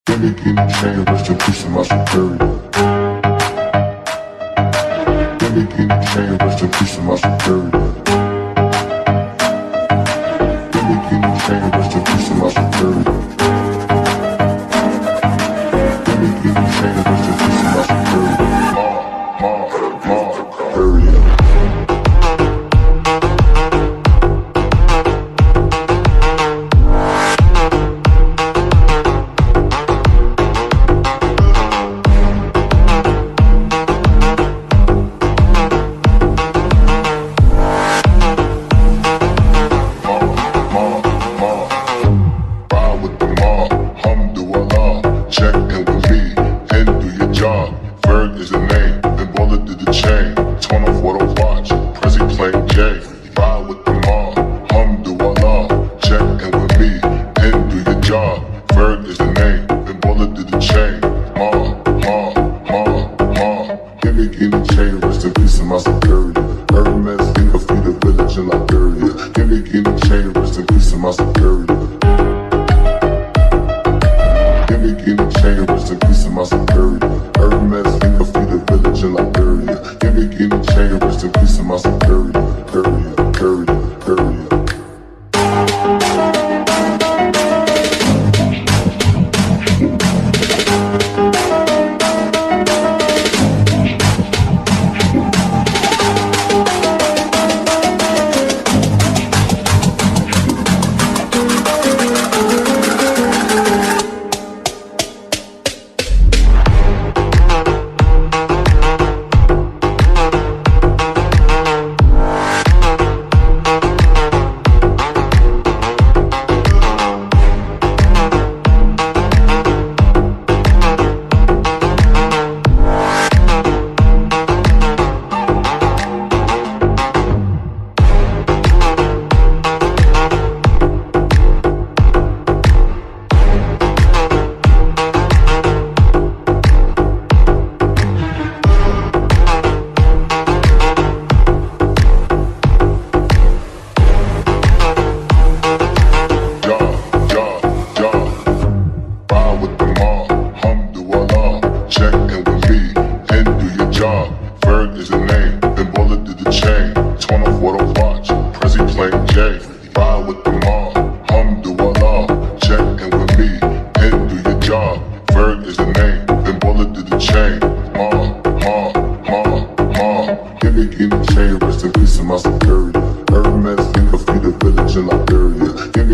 Gimme chain, rest in peace to my superior. Gimme chain, rest in peace to my superior. Gimme chain, rest in peace to my superior. Gimme chain, rest in peace to my superior. Superior. Gimme chain, rest in peace to my superior.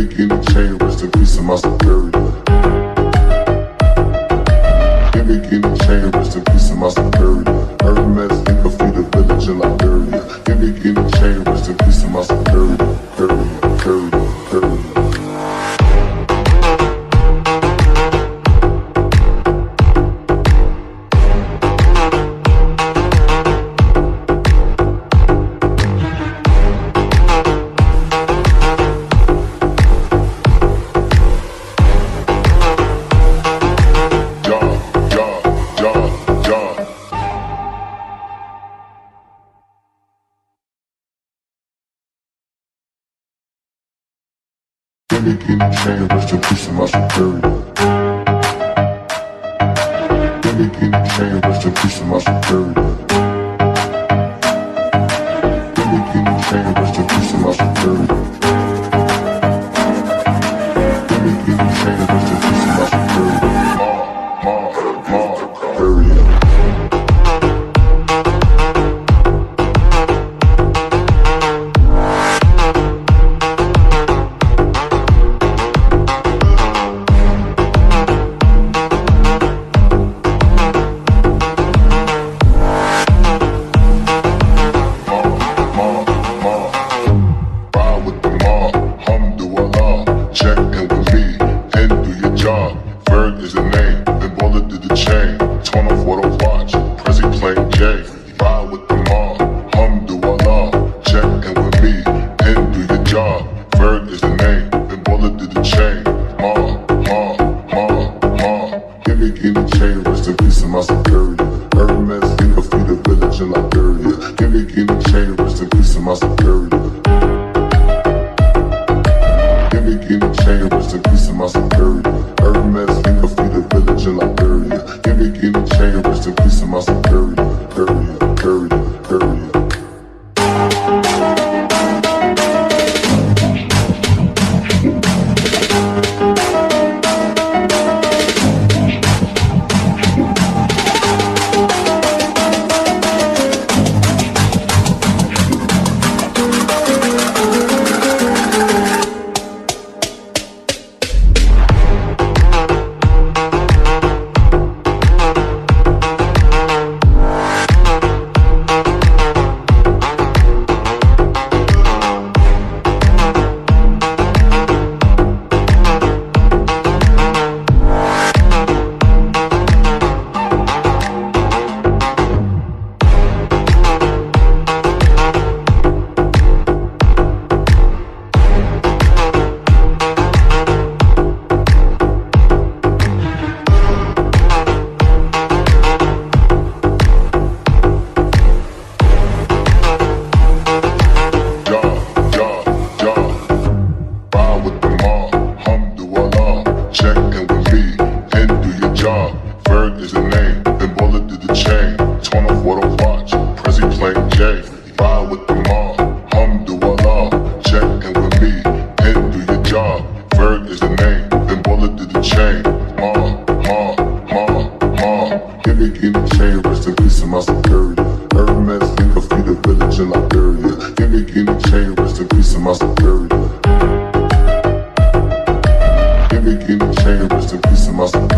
Gimme chain, rest in peace to my superior. Gimme chain, rest in peace to my superior. Gimme chain, rest in peace to my superior. Superior. Give me chain, rest in peace of my security. Hermes, finger, feet, ability. chain, Gimmick in the chain, rest in peace of my security. Hermes, think I feed the village in Liberia. Gimmick in the chain, rest in peace of my security. Gimmick in the chain, rest in peace of my security.